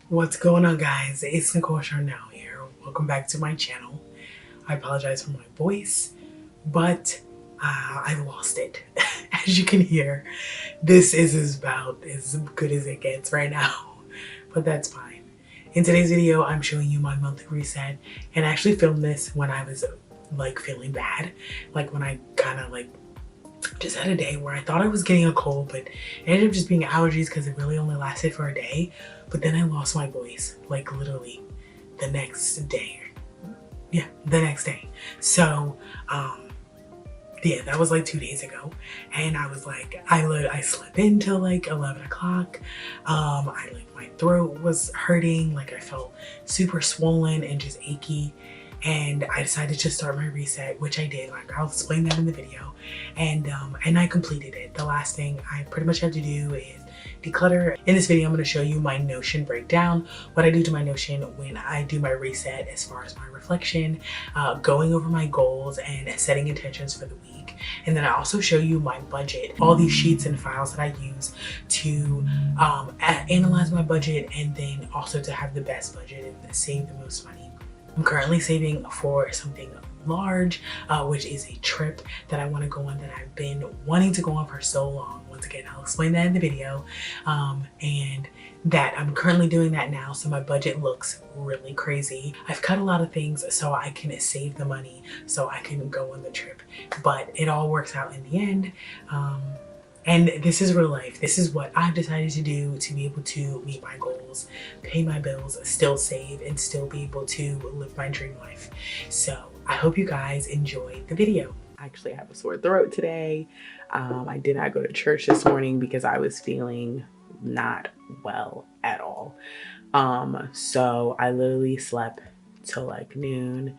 What's going on, guys? It's Nicole Charnel here. Welcome back to my channel. I apologize for my voice, but I lost it. As you can hear, this is about as good as it gets right now, but that's fine. In today's video, I'm showing you my monthly reset, and I actually filmed this when I was like feeling bad, like when I kind of like just had a day where I thought I was getting a cold, but it ended up just being allergies because it really only lasted for a day. But then I lost my voice, like literally the next day. Yeah, the next day. So, yeah, that was like 2 days ago. And I was like, I slept in till like 11 o'clock. My throat was hurting. Like I felt super swollen and just achy. And I decided to start my reset, which I did. Like I'll explain that in the video. And I completed it. The last thing I pretty much have to do is declutter. In this video, I'm going to show you my Notion breakdown, what I do to my Notion when I do my reset as far as my reflection, going over my goals and setting intentions for the week. And then I also show you my budget, all these sheets and files that I use to analyze my budget, and then also to have the best budget and save the most money. I'm currently saving for something large, which is a trip that I want to go on that I've been wanting to go on for so long. Once again, I'll explain that in the video. And that I'm currently doing that now, so my budget looks really crazy. I've cut a lot of things so I can save the money so I can go on the trip, but it all works out in the end. And this is real life. This is what I've decided to do to be able to meet my goals, pay my bills, still save, and still be able to live my dream life. So I hope you guys enjoy the video. I actually have a sore throat today. I did not go to church this morning because I was feeling not well at all. So I literally slept till like noon.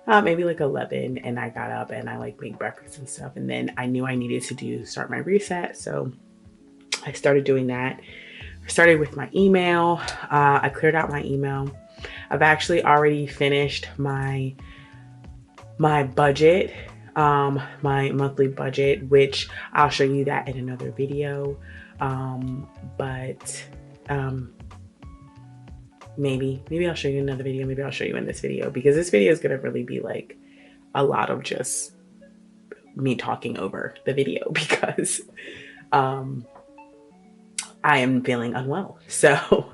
Maybe like 11, and I got up and I like made breakfast and stuff, and then I knew I needed to start my reset, so I started doing that. I started with my email. I cleared out my email. I've actually already finished my budget, my monthly budget, which I'll show you that in another video. Maybe I'll show you another video. Maybe I'll show you in this video, because this video is going to really be like a lot of just me talking over the video because I am feeling unwell. So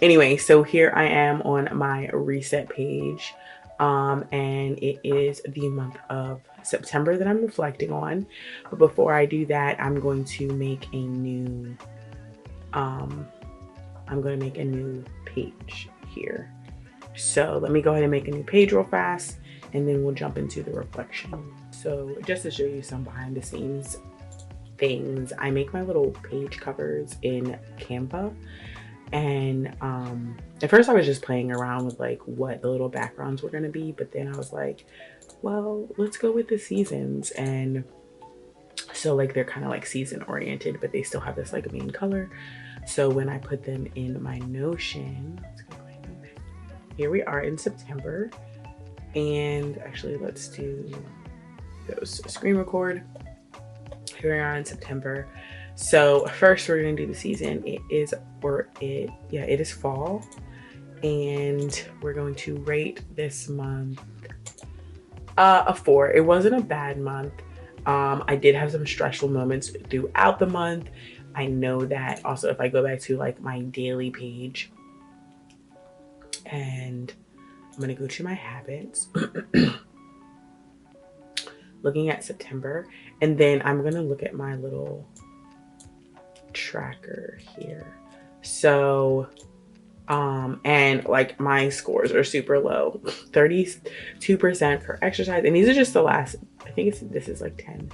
anyway, so here I am on my reset page, and it is the month of September that I'm reflecting on. But before I do that, I'm going to make a new page here. So let me go ahead and make a new page real fast, and then we'll jump into the reflection. So just to show you some behind the scenes things, I make my little page covers in Canva. And at first I was just playing around with like what the little backgrounds were going to be, but then I was like, well, let's go with the seasons. And so like they're kind of like season oriented, but they still have this like main color. So when I put them in my Notion, here we are in September. And actually let's do those screen record. Here we are in September. So first we're gonna do the season. It is fall. And we're going to rate this month a 4. It wasn't a bad month. I did have some stressful moments throughout the month. I know that. Also, if I go back to like my daily page, and I'm gonna go to my habits, looking at September, and then I'm gonna look at my little tracker here. So and like my scores are super low, 32% for exercise, and these are just the last, I think this is like 10.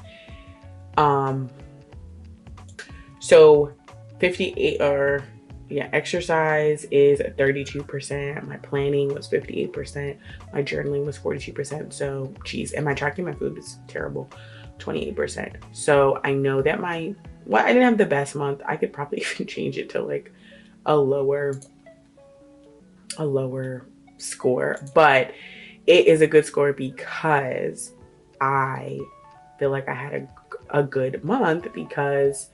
So 58, or yeah, exercise is 32%. My planning was 58%. My journaling was 42%. So geez, and my tracking my food is terrible, 28%. So I know that I didn't have the best month. I could probably even change it to like a lower score, but it is a good score because I feel like I had a good month, because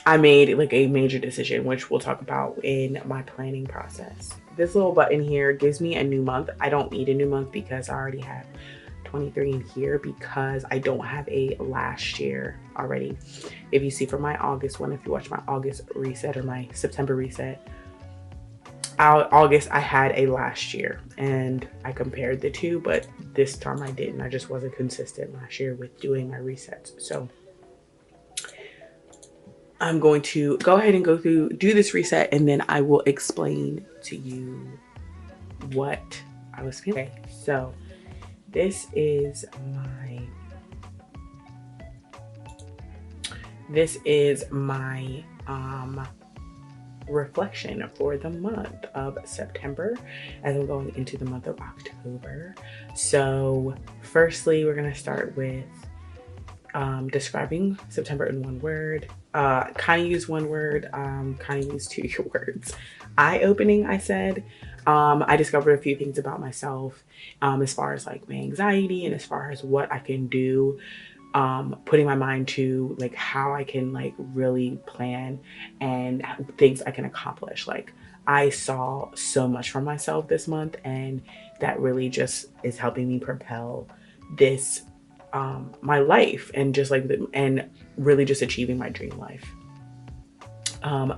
I made like a major decision, which we'll talk about in my planning process. This little button here gives me a new month. I don't need a new month because I already have 23 in here because I don't have a last year already. If you see from my August one, if you watch my August reset or my September reset, August I had a last year and I compared the two, but this time I didn't. I just wasn't consistent last year with doing my resets. So I'm going to go ahead and do this reset, and then I will explain to you what I was feeling. Okay, so this is my reflection for the month of September as I'm going into the month of October. So firstly, we're going to start with describing September in one word. Kind of use one word, kind of use two words. Eye-opening, I said. I discovered a few things about myself as far as like my anxiety and as far as what I can do, putting my mind to like how I can like really plan and things I can accomplish. Like I saw so much from myself this month, and that really just is helping me propel this my life and just like and really just achieving my dream life.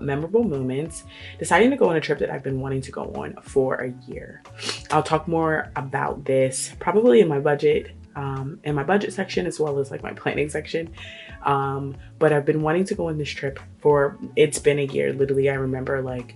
Memorable moments, deciding to go on a trip that I've been wanting to go on for a year. I'll talk more about this probably in my budget section as well as like my planning section. But I've been wanting to go on this trip it's been a year. Literally, I remember like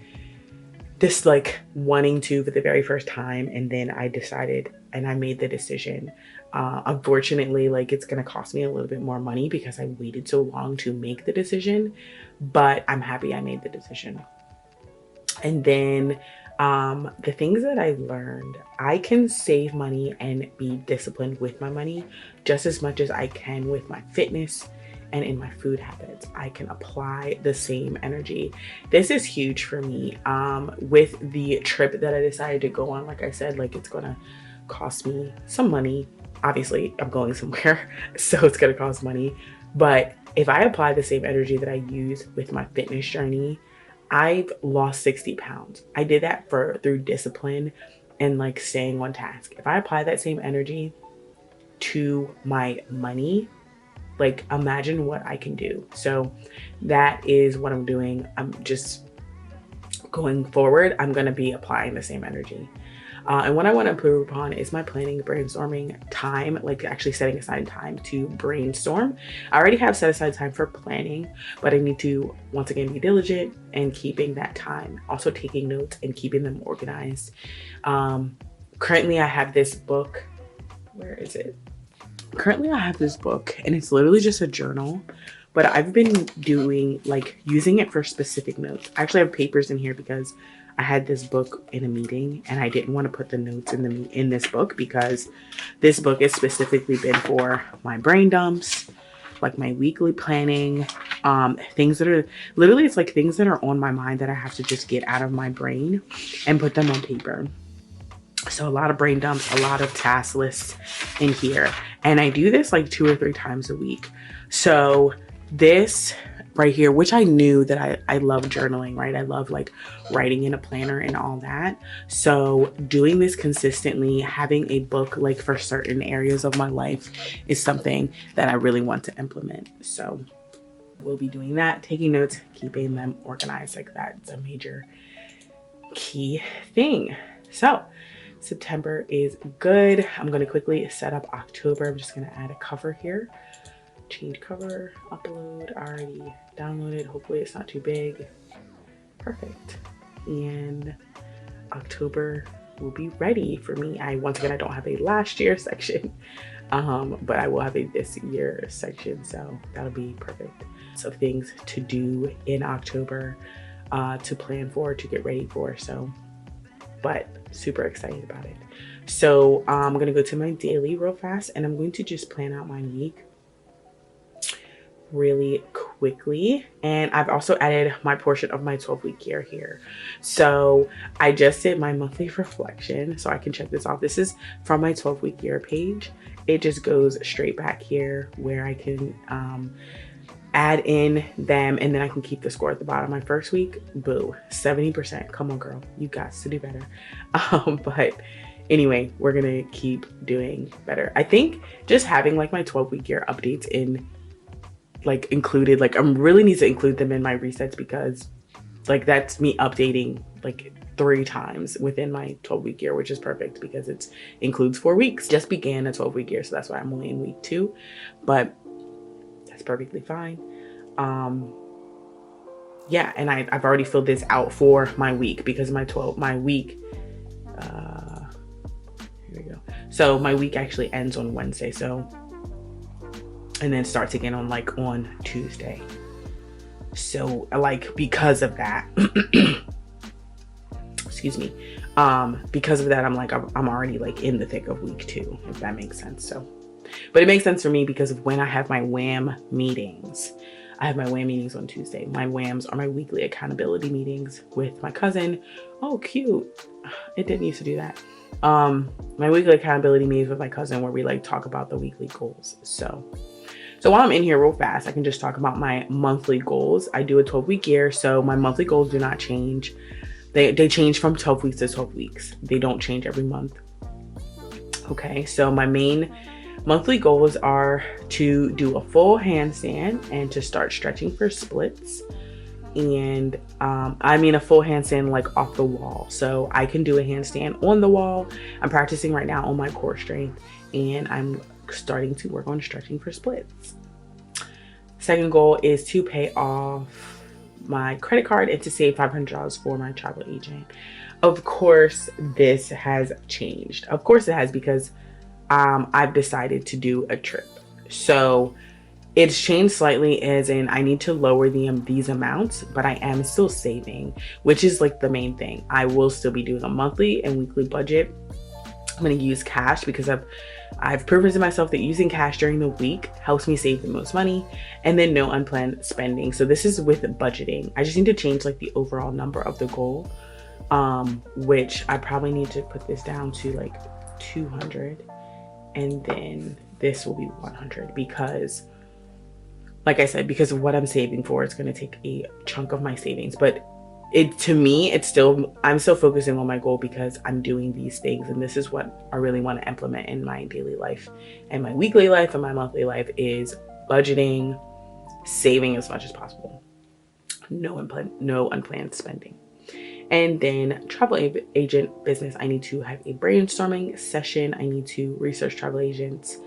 this, like wanting to for the very first time, and then I decided and I made the decision. Unfortunately, like it's gonna cost me a little bit more money because I waited so long to make the decision, but I'm happy I made the decision. And then the things that I learned, I can save money and be disciplined with my money just as much as I can with my fitness and in my food habits. I can apply the same energy. This is huge for me. With the trip that I decided to go on, like I said, like it's gonna cost me some money. Obviously, I'm going somewhere, so it's gonna cost money. But if I apply the same energy that I use with my fitness journey, I've lost 60 pounds. I did that through discipline and like staying on task. If I apply that same energy to my money, like imagine what I can do. So that is what I'm doing. I'm just going forward, I'm gonna be applying the same energy. And what I want to improve upon is my planning, brainstorming time, like actually setting aside time to brainstorm. I already have set aside time for planning, but I need to once again be diligent and keeping that time. Also taking notes and keeping them organized. Currently I have this book. Where is it? Currently I have this book and it's literally just a journal, but I've been using it for specific notes. I actually have papers in here because I had this book in a meeting and I didn't want to put the notes in this book because this book is specifically been for my brain dumps, like my weekly planning, things that are literally, it's like things that are on my mind that I have to just get out of my brain and put them on paper. So a lot of brain dumps, a lot of task lists in here. And I do this like 2 or 3 times a week. So this right here, which I knew that I love journaling, right? I love like writing in a planner and all that. So doing this consistently, having a book like for certain areas of my life is something that I really want to implement. So we'll be doing that, taking notes, keeping them organized. Like that's a major key thing. So September is good. I'm going to quickly set up October. I'm just going to add a cover here. Change cover, upload, already downloaded. Hopefully it's not too big. Perfect. And October will be ready for me. Once again, I don't have a last year section, but I will have a this year section. So that'll be perfect. So things to do in October, to plan for, to get ready for. So, but super excited about it. So I'm going to go to my daily real fast and I'm going to just plan out my week really quickly. And I've also added my portion of my 12-week year here. So I just did my monthly reflection, so I can check this off. This is from my 12-week year page. It just goes straight back here where I can add in them, and then I can keep the score at the bottom. My first week, boo, 70%. Come on, girl, you got to do better. But anyway, we're gonna keep doing better. I think just having like my 12-week year updates in like included, like I really need to include them in my resets, because like that's me updating like 3 times within my 12-week year, which is perfect because it includes 4 weeks. Just began a 12-week year, so that's why I'm only in week 2, but that's perfectly fine. Yeah, and I've already filled this out for my week, because my week, here we go. So my week actually ends on Wednesday, so, and then starts again on Tuesday. So like, because of that, excuse me, because of that, I'm like, I'm already like in the thick of week 2, if that makes sense. So, but it makes sense for me because of when I have my WHAM meetings. I have my WHAM meetings on Tuesday. My WHAMs are my weekly accountability meetings with my cousin. Oh, cute. It didn't used to do that. My weekly accountability meetings with my cousin, where we like talk about the weekly goals. So while I'm in here real fast, I can just talk about my monthly goals. I do a 12-week year, so my monthly goals do not change. They change from 12 weeks to 12 weeks. They don't change every month. Okay, so my main monthly goals are to do a full handstand and to start stretching for splits. And I mean a full handstand like off the wall. So I can do a handstand on the wall. I'm practicing right now on my core strength, and I'm starting to work on stretching for splits. Second goal is to pay off my credit card and to save $500 for my travel agent. Of course, this has changed. Of course it has, because I've decided to do a trip. So it's changed slightly, as in I need to lower these amounts, but I am still saving, which is like the main thing. I will still be doing a monthly and weekly budget. I'm going to use cash because I've proven to myself that using cash during the week helps me save the most money, and then no unplanned spending. So this is with budgeting. I just need to change like the overall number of the goal, which I probably need to put this down to like 200, and then this will be 100, because like I said, because of what I'm saving for, it's going to take a chunk of my savings. But to me, I'm still focusing on my goal because I'm doing these things, and this is what I really want to implement in my daily life and my weekly life and my monthly life, is budgeting, saving as much as possible, no unplanned spending. And then travel agent business, I need to have a brainstorming session. I need to research travel agents,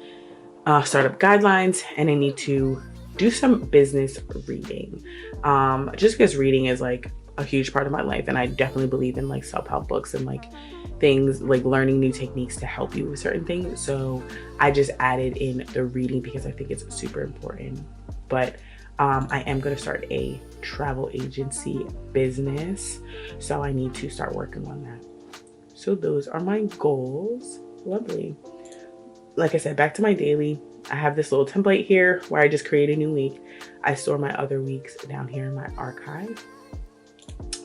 startup guidelines, and I need to do some business reading, just because reading is like a huge part of my life, and I definitely believe in like self-help books and like things like learning new techniques to help you with certain things. So I just added in the reading because I think it's super important. But I am going to start a travel agency business, so I need to start working on that. So those are my goals. Lovely. Like I said, back to my daily. I have this little template here where I just create a new week. I store my other weeks down here in my archive.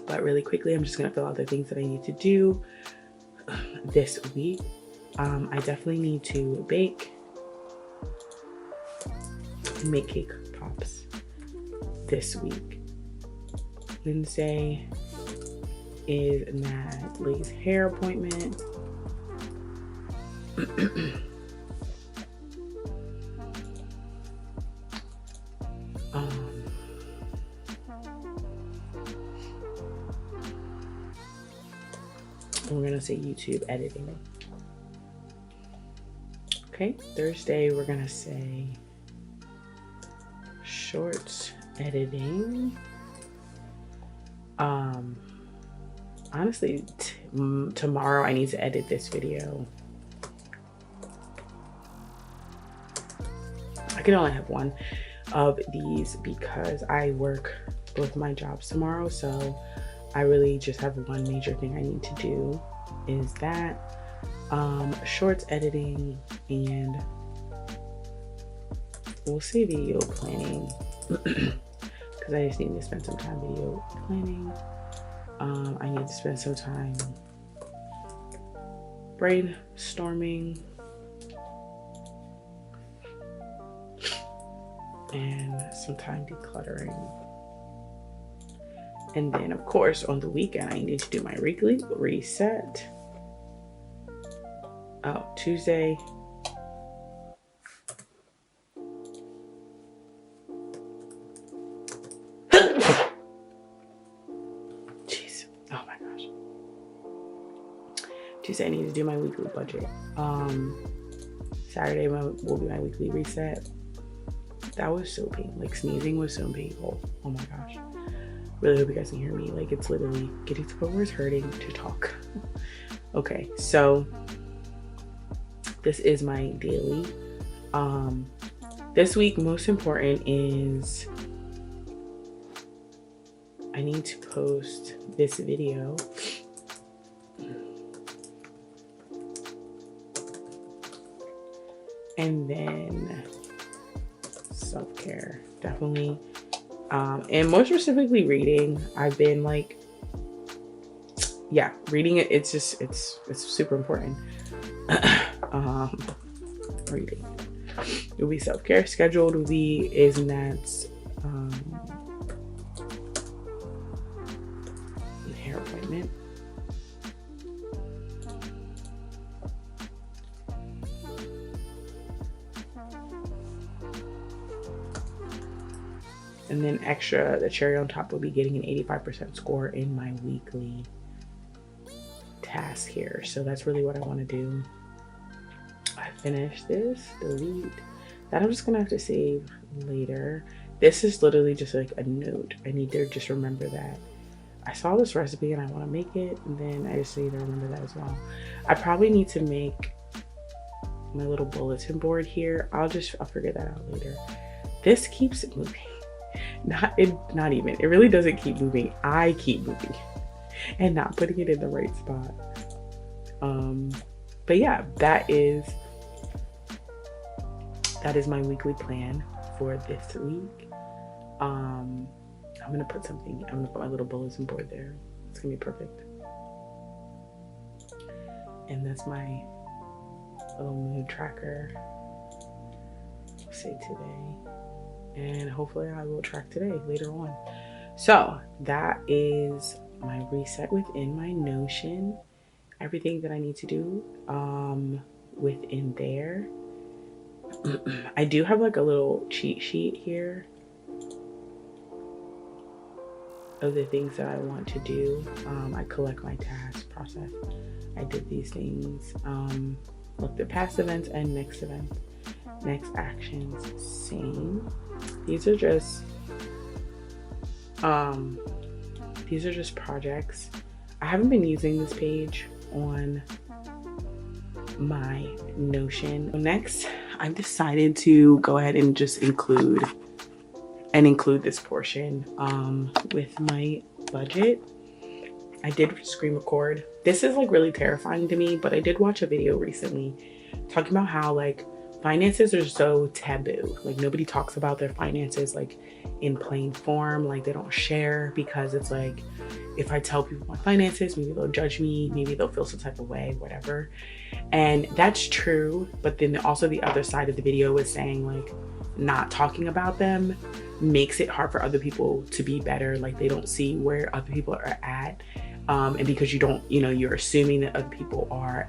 But really quickly, I'm just going to fill out the things that I need to do this week. I definitely need to bake and make cake pops this week. Wednesday is Natalie's hair appointment. We're gonna say YouTube editing. Okay, Thursday we're gonna say shorts editing. Honestly, tomorrow I need to edit this video. I can only have one of these because I work both my jobs tomorrow, so I really just have one major thing I need to do, is that shorts editing, and we'll say video planning because I just need to spend some time video planning. I need to spend some time brainstorming. and some time decluttering. And then of course on the weekend I need to do my weekly reset. Oh, Tuesday. Jeez. Oh my gosh. Tuesday I need to do my weekly budget. Saturday will be my weekly reset. That was so painful. Like sneezing was so painful. Oh my gosh. Really hope you guys can hear me. Like it's literally getting to the point where it's hurting to talk. Okay, so this is my daily. This week, most important is I need to post this video. And then self-care, definitely. And more specifically reading. I've been like, yeah, reading it. It's super important. Reading. It will be self-care. Scheduled will be is and that's hair appointment. And then extra, the cherry on top will be getting an 85% score in my weekly task here. So that's really what I want to do. I finished this, delete. That I'm just gonna have to save later. This is literally just like a note. I need to just remember that I saw this recipe and I want to make it, and then I just need to remember that as well. I probably need to make my little bulletin board here. I'll figure that out later. This keeps moving. Not even. It really doesn't keep moving. I keep moving and not putting it in the right spot. But yeah, that is my weekly plan for this week. I'm gonna put my little bulletin board there. It's gonna be perfect. And that's my little mood tracker. Say today. And hopefully I will track today later on. So that is my reset within my Notion. Everything that I need to do within there. I do have like a little cheat sheet here of the things that I want to do. I collect my tasks, process. I did these things. Looked at past events and next events. Next actions, sane. These are just projects. I haven't been using this page on my Notion. Next, I've decided to go ahead and just include this portion with my budget. I did screen record. This is like really terrifying to me, but I did watch a video recently talking about how like finances are so taboo. Like nobody talks about their finances like in plain form. Like they don't share because it's like, if I tell people my finances, maybe they'll judge me, maybe they'll feel some type of way, whatever. And that's true. But then also the other side of the video was saying like not talking about them makes it hard for other people to be better. Like they don't see where other people are at. And because you don't, you're assuming that other people are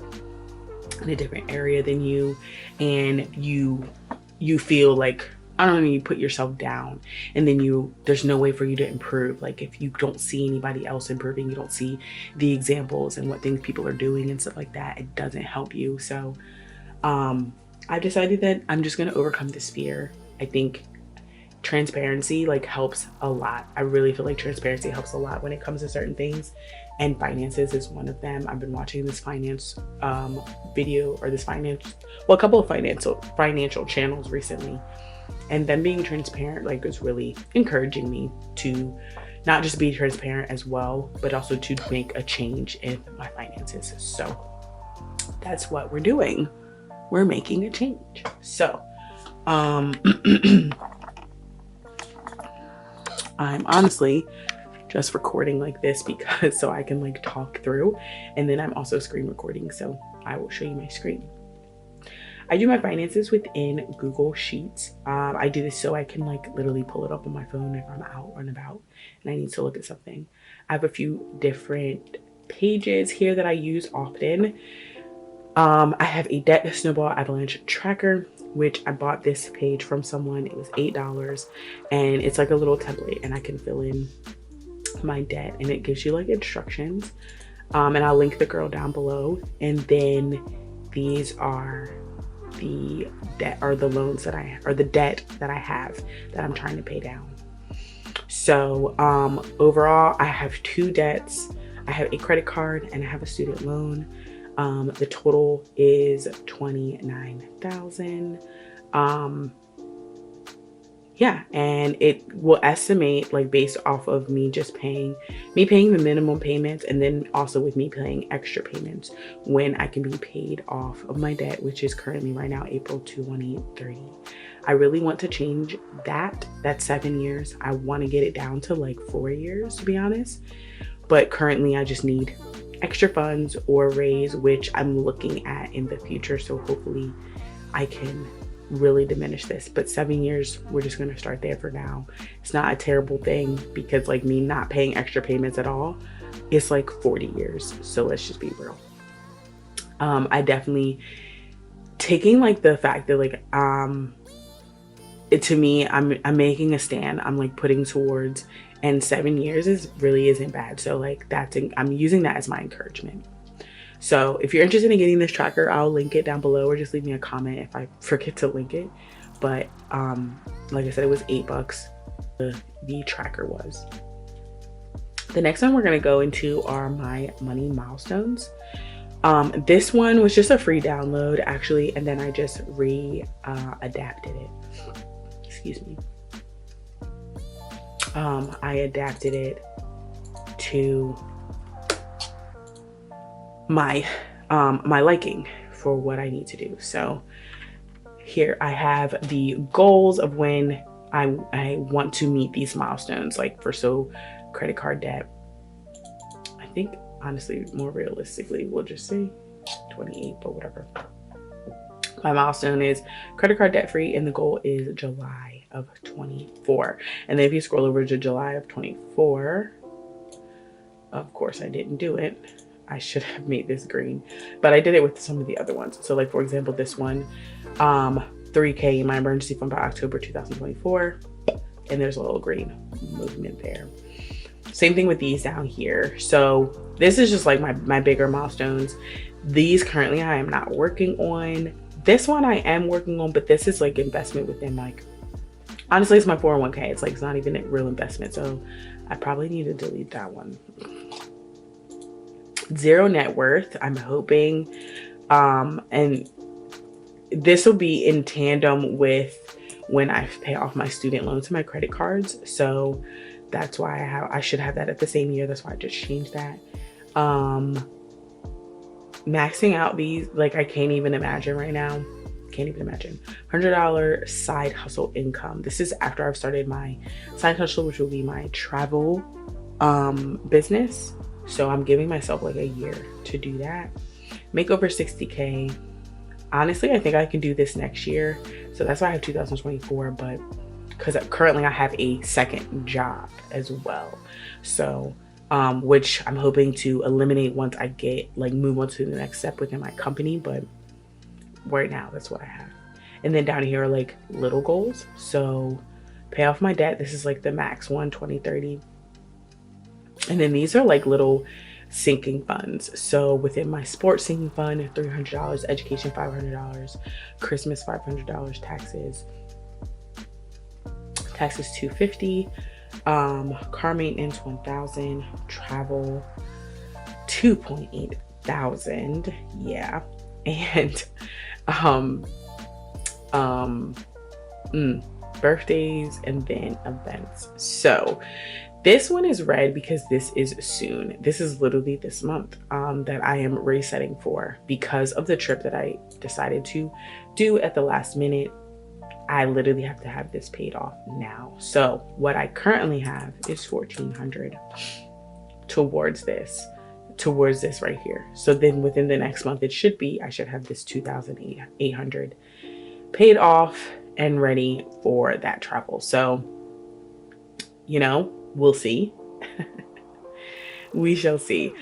in a different area than you, and you feel like, I don't know, you put yourself down, and then there's no way for you to improve. Like if you don't see anybody else improving, you don't see the examples and what things people are doing and stuff like that, it doesn't help you. So I've decided that I'm just going to overcome this fear. I think transparency like helps a lot. I really feel like transparency helps a lot when it comes to certain things, and finances is one of them. I've been watching this finance video, or a couple of financial channels recently, and them being transparent like is really encouraging me to not just be transparent as well, but also to make a change in my finances. So that's what we're doing. We're making a change. So I'm honestly just recording like this because so I can like talk through, and then I'm also screen recording, so I will show you my screen. I do my finances within Google Sheets. I do this so I can like literally pull it up on my phone if I'm out and about and I need to look at something. I have a few different pages here that I use often. I have a debt snowball avalanche tracker, which I bought this page from someone. It was $8 and it's like a little template and I can fill in my debt and it gives you like instructions. And I'll link the girl down below. And then these are the debt or the loans that the debt that I have that I'm trying to pay down. So overall, I have 2 debts. I have a credit card and I have a student loan. The total is $29,000. Yeah, and it will estimate like based off of me just paying the minimum payments, and then also with me paying extra payments when I can be paid off of my debt, which is currently right now April 2030. I really want to change that. That's 7 years. I want to get it down to like 4 years, to be honest. But currently I just need extra funds or raise, which I'm looking at in the future. So hopefully I can really diminish this. But 7 years, we're just going to start there for now. It's not a terrible thing because like me not paying extra payments at all, it's like 40 years. So let's just be real. I definitely taking like the fact that like to me, I'm making a stand. I'm like putting towards, and 7 years really isn't bad. So like I'm using that as my encouragement. So if you're interested in getting this tracker, I'll link it down below, or just leave me a comment if I forget to link it. But like I said, it was $8. The tracker was. The next one we're gonna go into are my money milestones. This one was just a free download actually, and then I just adapted it. Excuse me. I adapted it to my liking for what I need to do. So here I have the goals of when I want to meet these milestones, like for credit card debt. I think honestly, more realistically, we'll just say 28, but whatever. My milestone is credit card debt free, and the goal is July of 24. And then if you scroll over to July of 24, of course I didn't do it. I should have made this green, but I did it with some of the other ones. So like, for example, this one, 3K in my emergency fund by October 2024. And there's a little green movement there. Same thing with these down here. So this is just like my bigger milestones. These currently I am not working on. This one I am working on, but this is like investment within like, honestly, it's my 401k. It's like, it's not even a real investment. So I probably need to delete that one. Zero net worth, I'm hoping. And this will be in tandem with when I pay off my student loans and my credit cards. So that's why I should have that at the same year. That's why I just changed that. Maxing out these, like I can't even imagine right now. Can't even imagine. $100 side hustle income. This is after I've started my side hustle, which will be my travel business. So I'm giving myself like a year to do that. Make over 60K. Honestly, I think I can do this next year. So that's why I have 2024, but because currently I have a second job as well. So, which I'm hoping to eliminate once I move on to the next step within my company. But right now, that's what I have. And then down here are like little goals. So pay off my debt. This is like the max one, 20, 30. And then these are like little sinking funds. So within my sports sinking fund, $300, education, $500, Christmas, $500, taxes $250, car maintenance, $1,000, travel, $2,800. Yeah. And birthdays and then events. So this one is red because this is soon. This is literally this month that I am resetting for because of the trip that I decided to do at the last minute. I literally have to have this paid off now. So what I currently have is $1,400 towards this. towards this right here. So then within the next month, I should have this 2,800 paid off and ready for that travel. So, you know, we'll see. We shall see.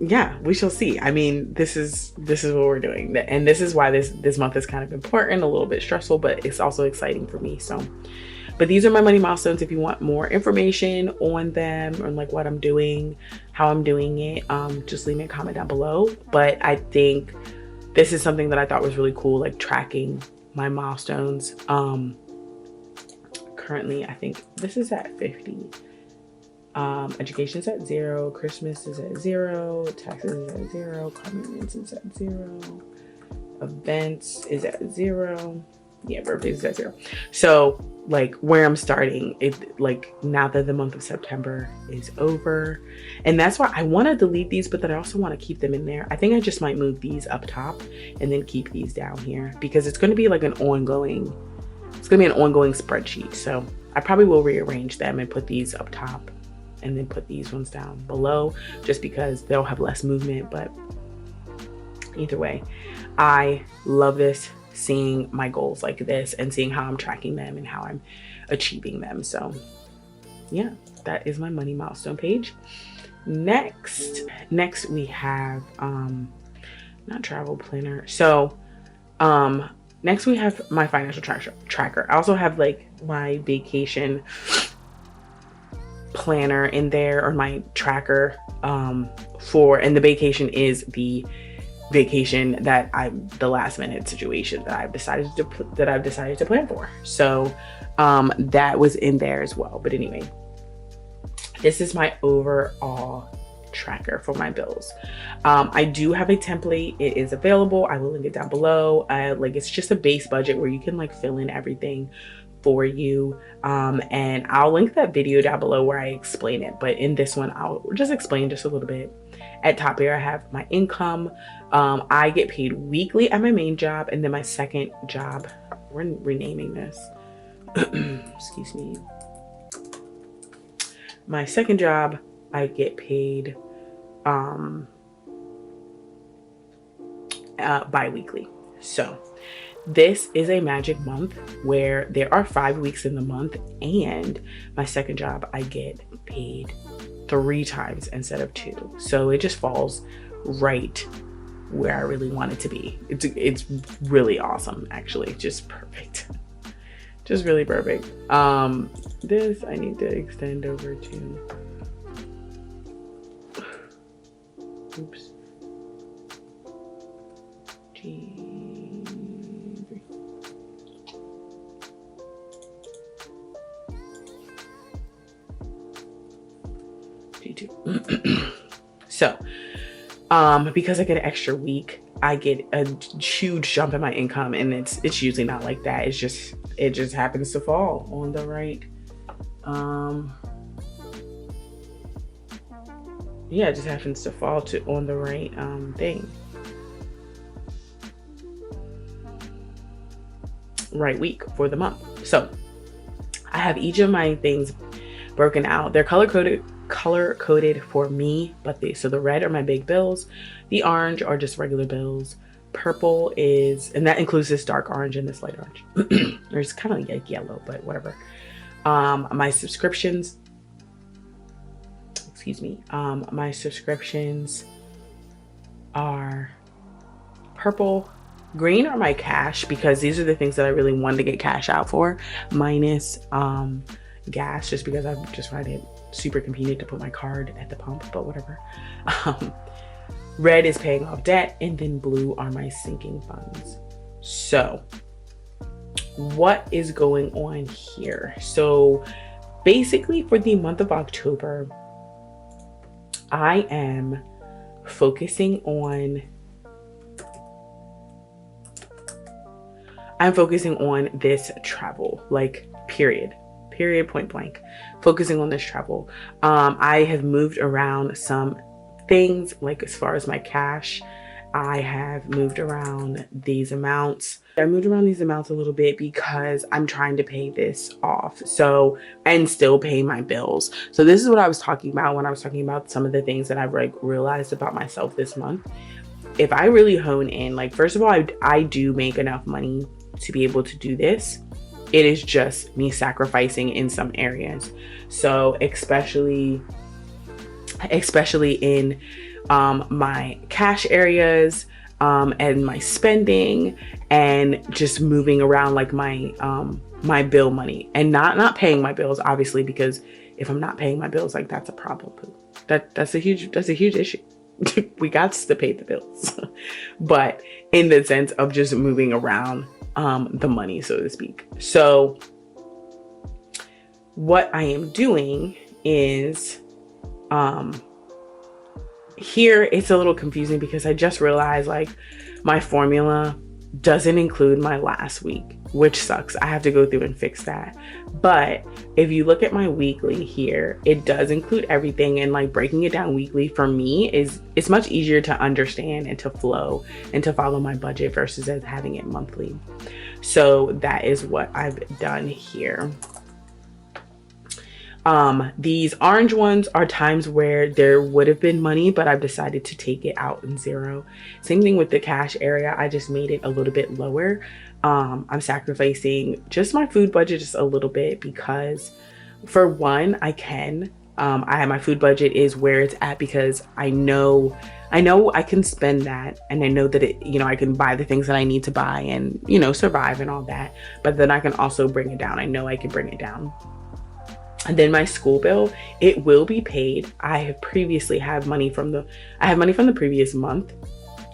Yeah, we shall see. I mean, this is what we're doing, and this is why this month is kind of important, a little bit stressful, but it's also exciting for me. So, but these are my money milestones. If you want more information on them, or like what I'm doing, how I'm doing it, just leave me a comment down below. But I think this is something that I thought was really cool, like tracking my milestones. Currently, I think this is at 50. Education's at 0, Christmas is at 0, taxes is at 0, car maintenance is at 0, events is at 0, yeah, birthdays is at 0. So like where I'm starting, it like now that the month of September is over, and that's why I want to delete these, but then I also want to keep them in there. I think I just might move these up top and then keep these down here, because it's going to be like an ongoing spreadsheet. So I probably will rearrange them and put these up top and then put these ones down below, just because they'll have less movement. But either way, I love this, seeing my goals like this and seeing how I'm tracking them and how I'm achieving them. So yeah, that is my money milestone page. Next we have not travel planner. So next we have my financial tracker. I also have like my vacation planner in there, or my tracker and the vacation is the vacation that the last minute situation that I've decided to plan for. So that was in there as well. But anyway, this is my overall tracker for my bills. I do have a template. It is available. I will link it down below. Like, it's just a base budget where you can like fill in everything for you, and I'll link that video down below where I explain it. But in this one, I'll just explain just a little bit. At top here, I have my income. I get paid weekly at my main job, and then my second job, we're renaming this. Excuse me. My second job, I get paid bi-weekly. So this is a magic month where there are 5 weeks in the month, and my second job, I get paid 3 times instead of 2. So it just falls right where I really want it to be. It's really awesome, actually. Just perfect. Just really perfect. This I need to extend over to. Oops. G3. G2. So, because I get an extra week, I get a huge jump in my income, and it's usually not like that. It just happens to fall on the right. Yeah, it just happens to fall on the right thing. Right week for the month. So I have each of my things broken out. They're color coded for me, but so the red are my big bills, the orange are just regular bills, purple is, and that includes this dark orange and this light orange. Or it's kind of like yellow, but whatever. My subscriptions, my subscriptions are purple. Green are my cash, because these are the things that I really wanted to get cash out for, minus gas, just because I just find it super convenient to put my card at the pump, but whatever. Red is paying off debt, and then blue are my sinking funds. So what is going on here? So basically for the month of October, I am focusing on this travel, like period, point blank, focusing on this travel. I have moved around some things, like as far as my cash, I have moved around these amounts. I moved around these amounts a little bit because I'm trying to pay this off. So, and still pay my bills. So this is what I was talking about when I was talking about some of the things that I've like realized about myself this month. If I really hone in, like, first of all, I do make enough money to be able to do this. It is just me sacrificing in some areas. So especially in my cash areas, and my spending, and just moving around like my bill money, and not paying my bills, obviously, because if I'm not paying my bills, like, that's a problem. That's a huge issue. We got to pay the bills. But in the sense of just moving around the money, so to speak. So what I am doing is here it's a little confusing because I just realized, like, my formula doesn't include my last week, which sucks. I have to go through and fix that. But if you look at my weekly here, it does include everything, and like breaking it down weekly for me it's much easier to understand and to flow and to follow my budget versus as having it monthly. So that is what I've done here. These orange ones are times where there would have been money, but I've decided to take it out in zero. Same thing with the cash area. I just made it a little bit lower. I'm sacrificing just my food budget just a little bit because, for one, I have my food budget is where it's at because I know I can spend that, and I know that I can buy the things that I need to buy and, survive and all that. But then I can also bring it down. I know I can bring it down. And then my school bill, it will be paid. I have previously have money from the previous month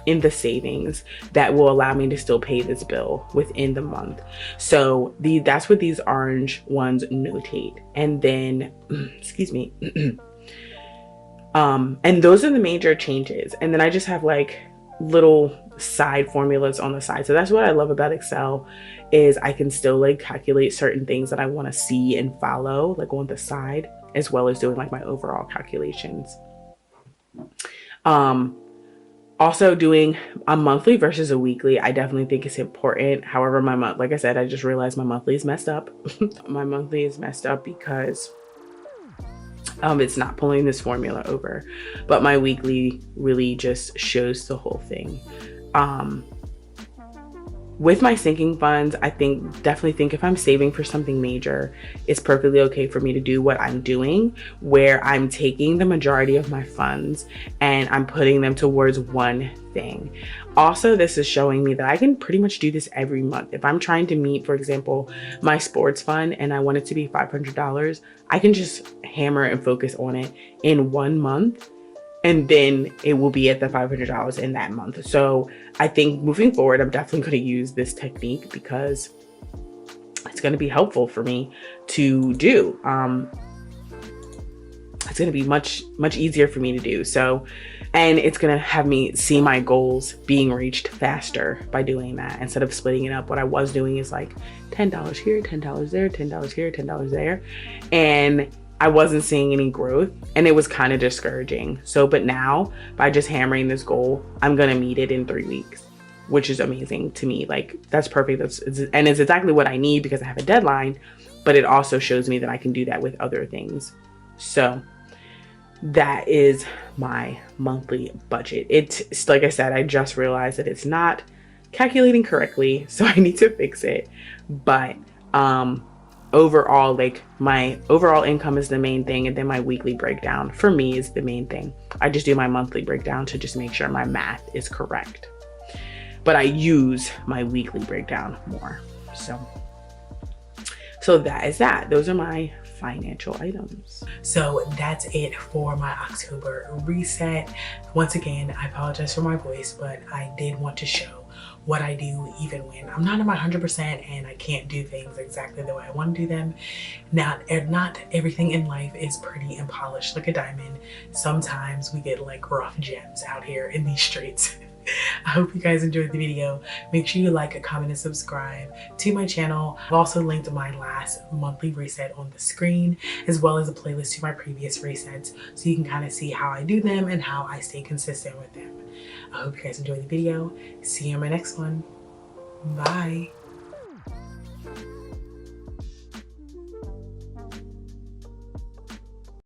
in the savings that will allow me to still pay this bill within the month. So that's what these orange ones notate. And then, excuse me. And those are the major changes. And then I just have like little side formulas on the side. So that's what I love about Excel, is I can still like calculate certain things that I want to see and follow, like on the side, as well as doing like my overall calculations. Also doing a monthly versus a weekly, I definitely think it's important. However, my month, like I said, I just realized my monthly is messed up. My monthly is messed up because it's not pulling this formula over, but my weekly really just shows the whole thing. With my sinking funds, I definitely think if I'm saving for something major, it's perfectly okay for me to do what I'm doing, where I'm taking the majority of my funds and I'm putting them towards one thing. Also, this is showing me that I can pretty much do this every month. If I'm trying to meet, for example, my sports fund and I want it to be $500, I can just hammer and focus on it in 1 month, and then it will be at the $500 in that month. So I think moving forward, I'm definitely going to use this technique because it's going to be helpful for me to do. It's going to be much easier for me to do. So, and it's going to have me see my goals being reached faster by doing that, instead of splitting it up. What I was doing is like $10 here, $10 there, $10 here, $10 there. And I wasn't seeing any growth, and it was kind of discouraging. So, but now by just hammering this goal, I'm going to meet it in 3 weeks, which is amazing to me. Like, that's perfect. And it's exactly what I need because I have a deadline, but it also shows me that I can do that with other things. So that is my monthly budget. It's like I said, I just realized that it's not calculating correctly, so I need to fix it. But, overall, like, my overall income is the main thing, and then my weekly breakdown for me is the main thing. I just do my monthly breakdown to just make sure my math is correct, but I use my weekly breakdown more. So that is that. Those are my financial items. So that's it for my October reset. Once again, I apologize for my voice, but I did want to show what I do even when I'm not in my 100% and I can't do things exactly the way I want to do them. Not everything in life is pretty and polished like a diamond. Sometimes we get like rough gems out here in these streets. I hope you guys enjoyed the video. Make sure you like, comment, and subscribe to my channel. I've also linked my last monthly reset on the screen, as well as a playlist to my previous resets, so you can kind of see how I do them and how I stay consistent with them. I hope you guys enjoyed the video. See you in my next one. Bye.